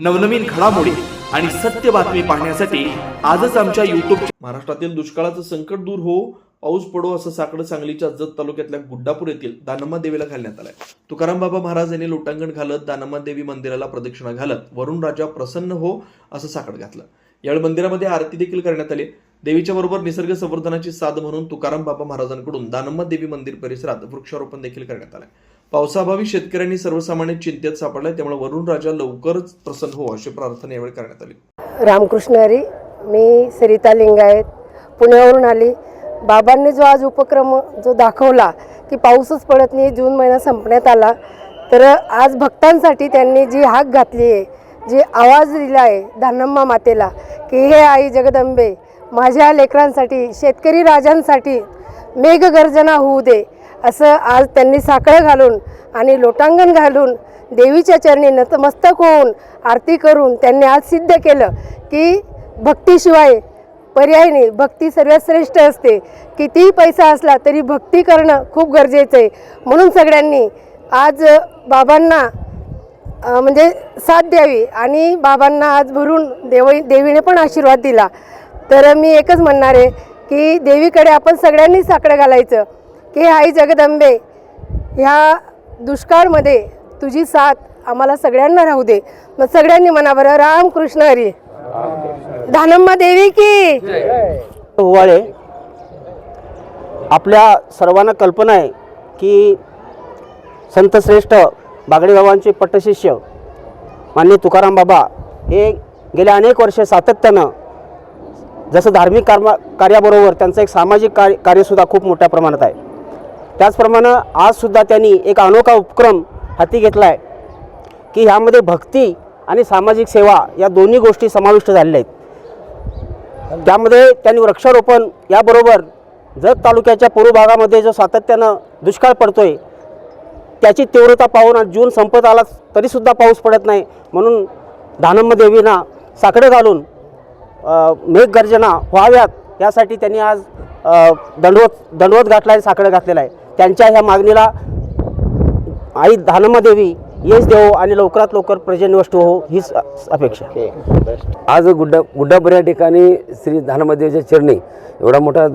नवनवीन घडामोडी आणि सत्य बातमी पाहण्यासाठी आजच आमच्या YouTube महाराष्ट्रातील दुष्काळाचं संकट दूर हो, पाऊस पडो असं साकडं सांगलीच्या जत तालुक्यातल्या गुड्डापूर येथील दानम्मा देवीला घालण्यात आलंय। तुकाराम बाबा महाराज यांनी लोटांगण घालत दानम्मा देवी मंदिराला प्रदक्षिणा घालत वरुण राजा प्रसन्न हो असं साकडं घातलं। यावेळी मंदिरामध्ये आरती देखील करण्यात आली। देवीच्या बरोबर निसर्ग संवर्धनाची साध म्हणून तुकाराम बाबा महाराजांकडून दानम्मा देवी मंदिर परिसरात वृक्षारोपण देखील करण्यात आलंय। पावसाअभावी शेतकऱ्यांनी सर्वसामान्य चिंतेत सापडलाय, त्यामुळे वरुण राजा लवकरच प्रसन्न हो अशी प्रार्थना यावेळी करण्यात आली। रामकृष्ण हरी, मी सरिता लिंगायत पुण्यावरून आली। बाबांनी जो आज उपक्रम जो दाखवला की पाऊसच पडत नाही, जून महिना संपण्यात आला, तर आज भक्तांसाठी त्यांनी जी हाक घातली आहे, जी आवाज दिला आहे दानम्मा मातेला की हे आई जगदंबे माझ्या लेकरांसाठी, शेतकरी राजांसाठी मेघगर्जना होऊ दे, असं आज त्यांनी साकडं घालून आणि लोटांगण घालून देवीच्या चरणी नतमस्तक होऊन आरती करून त्यांनी आज सिद्ध केलं की भक्तीशिवाय पर्याय नाही, भक्ती सर्वात श्रेष्ठ असते। कितीही पैसा असला तरी भक्ती करणं खूप गरजेचं आहे। म्हणून सगळ्यांनी आज बाबांना म्हणजे साथ द्यावी आणि बाबांना आज भरून देवीने पण आशीर्वाद दिला। तर मी एकच म्हणणार आहे की देवीकडे आपण सगळ्यांनी साकडं घालायचं की आई जगदंबे ह्या दुष्काळमध्ये तुझी साथ आम्हाला सगळ्यांना राहू दे। मग सगळ्यांनी म्हणा बरं, रामकृष्ण हरी, दानम्मा देवी की हुवाळे। आपल्या सर्वांना कल्पना आहे की संत श्रेष्ठ बागडे बाबांचे पट्टशिष्य माननीय तुकाराम बाबा हे गेल्या अनेक वर्ष सातत्यानं जसं धार्मिक कार्याबरोबर त्यांचं एक सामाजिक कार्यसुद्धा खूप मोठ्या प्रमाणात आहे। त्याचप्रमाणे आजसुद्धा त्यांनी एक अनोखा उपक्रम हाती घेतला आहे की ह्यामध्ये भक्ती आणि सामाजिक सेवा या दोन्ही गोष्टी समाविष्ट झालेल्या आहेत। त्यामध्ये त्यांनी वृक्षारोपण याबरोबर जत तालुक्याच्या पूर्व भागामध्ये जो सातत्यानं दुष्काळ पडतोय त्याची तीव्रता पाहून आज जून संपत आला तरीसुद्धा पाऊस पडत नाही, म्हणून दानम्मा देवींना साकडं घालून मेघगर्जना व्हाव्यात यासाठी त्यांनी आज दंडवत घातला आहे, साकडं घातलेलं आहे। त्यांच्या ह्या मागणीला आई दानम्मा देवी यश देवो आणि लवकरात लवकर पर्जन्यवष्ट हो हीच अपेक्षा। आज गुड्डापूर या ठिकाणी श्री दानम्मा देवीच्या चरणी एवढा मोठा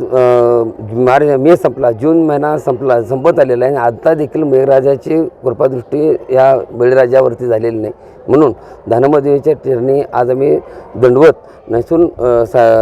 मे संपला, जून महिना संपत आलेला आहे। आता देखील मेघराजाची कृपादृष्टी या बळीराजावरती झालेली नाही, म्हणून दानम्मा देवीच्या चरणी आज आम्ही दंडवत नसून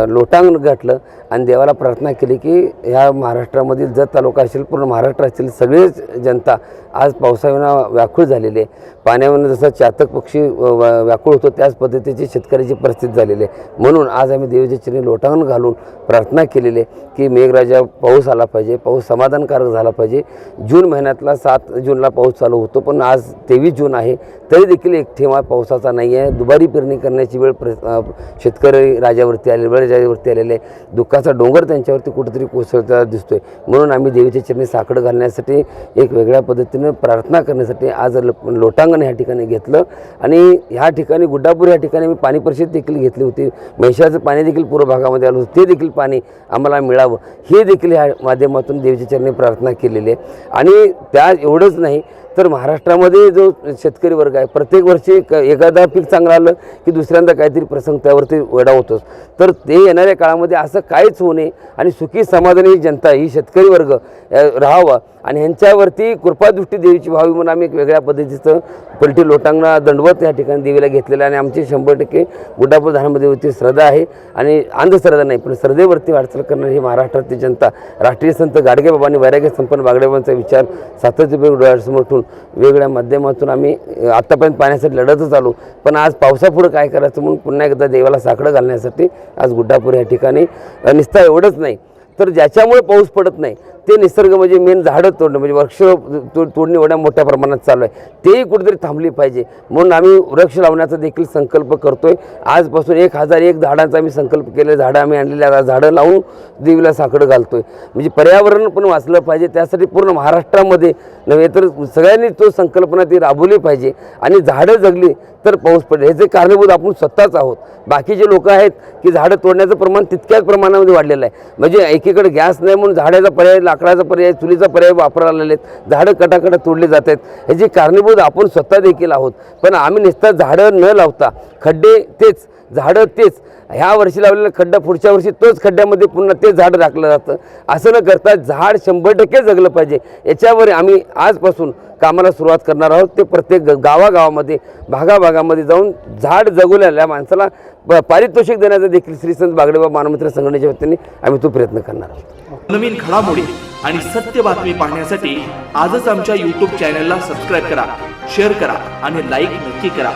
लोटांगण गाठलं आणि देवाला प्रार्थना केली की ह्या महाराष्ट्रामधील जत तालुका असेल, पूर्ण महाराष्ट्रातील सगळीच जनता आज पावसाविना व्याकुळ झालेली आहे। पाण्याविना जसं चातक पक्षी व्याकुळ होतो त्याच पद्धतीची शेतकऱ्याची परिस्थिती झालेली आहे। म्हणून आज आम्ही देवीच्या चरणी लोटांगण घालून प्रार्थना केलेली आहे की मेघराजा पाऊस आला पाहिजे, पाऊस समाधानकारक झाला पाहिजे। जून महिन्यातला 7 जूनला पाऊस चालू होतो, पण आज 23 जून आहे तरी देखील एक थेंबा पावसाचा नाही आहे। दुबारी पेरणी करण्याची वेळ शेतकरी राजावरती आलेले, बळीराजावरती आलेले, दुःखाचा डोंगर त्यांच्यावरती कुठेतरी कोसळता दिसतोय। म्हणून आम्ही देवीच्या चरणी साकडं घालण्यासाठी एक वेगळ्या पद्धतीनं प्रार्थना करण्यासाठी आज लोटांगण ह्या ठिकाणी घेतलं आणि ह्या ठिकाणी गुड्डापूर या ठिकाणी मी पाणी परिषद देखील घेतली होती। म्हैसाचं पाणी देखील पूर्व भागामध्ये आलं होतं, ते देखील पाणी आम्हाला मिळावं हे देखील ह्या माध्यमातून देवीच्या चरणी प्रार्थना केलेली आहे। आणि त्या एवढंच नाही तर महाराष्ट्रामध्ये जो शेतकरी वर्ग आहे, प्रत्येक वर्षी एखादा पीक चांगलं आलं की दुसऱ्यांदा काहीतरी प्रसंग त्यावरती वेढा होतोच, तर ते येणाऱ्या काळामध्ये असं काहीच होऊ नये आणि सुखी समाधानी जनता ही शेतकरी वर्ग राहावा आणि ह्यांच्यावरती कृपादृष्टी देवीची व्हावी म्हणून आम्ही एक वेगळ्या पद्धतीचं पलटी लोटांगणा दंडवत या ठिकाणी देवीला घेतलेलं आणि आमची 100% गुड्डापूर दानम्मा देवीवरती श्रद्धा आहे आणि अंधश्रद्धा नाही, पण श्रद्धेवरती वाटचाल करणारी ही महाराष्ट्रातील जनता राष्ट्रीय संत गाडगे बाबांनी वैराग्य संपन्न बागडे बाबांचा विचार सातत्यपूर्वक डोळ्यासमोर ठेवून वेगवेगळ्या माध्यमातून आम्ही आत्तापर्यंत पाण्यासाठी लढतच आलो, पण आज पावसापुढं काय करायचं म्हणून पुन्हा एकदा देवाला साकडं घालण्यासाठी आज गुड्डापूर या ठिकाणी नुसतं एवढंच नाही तर ज्याच्यामुळे पाऊस पडत नाही ते निसर्ग म्हणजे मेन झाडं तोडणं म्हणजे वृक्ष तोडणी एवढ्या मोठ्या प्रमाणात चालू आहे, तेही कुठेतरी थांबली पाहिजे। म्हणून आम्ही वृक्ष लावण्याचा देखील संकल्प करतोय। आजपासून 1001 झाडांचा आम्ही संकल्प केले, झाडं आम्ही आणलेल्या झाडं लावून देवीला साकडं घालतोय, म्हणजे पर्यावरण पण वाचलं पाहिजे। त्यासाठी पूर्ण महाराष्ट्रामध्ये नव्हे तर सगळ्यांनी तो संकल्पना ती राबवली पाहिजे आणि झाडं जगली तर पाऊस पडेल। ह्याचे कारणीभूत आपण स्वतःच आहोत। बाकीचे लोक आहेत की झाडं तोडण्याचं प्रमाण तितक्याच प्रमाणामध्ये वाढलेलं आहे, म्हणजे एकीकडे गॅस नाही म्हणून झाडाचा पर्याय, लाकडाचा पर्याय, चुलीचा पर्याय वापरायला लागलेत, झाडं कटाकट तोडली जात आहेत. ह्याची कारणीभूत आपण स्वतः देखील आहोत. पण आम्ही नुसतं झाडं न लावता खड्डे तेच, झाडं तेच, ह्या वर्षी लावलेलं खड्डा पुढच्या वर्षी तोच खड्ड्यामध्ये पुन्हा तेच झाड राखलं जातं. असं न करता झाड 100% जगलं पाहिजे, याच्यावर आम्ही आजपासून कामाला सुरुवात करणार आहोत. ते प्रत्येक गावागावामध्ये, भागाभागामध्ये जाऊन झाड जगवलेल्या माणसाला पारितोषिक देण्याचा देखील श्री संत बागडेबाबा मानवमित्र संघटनेच्या वतीने आम्ही तो प्रयत्न करणार आहोत. नवीन घडामोडी आणि सत्य बातमी पाहण्यासाठी आजच आमच्या YouTube चॅनलला सबस्क्राईब करा, शेअर करा आणि लाईक नक्की करा.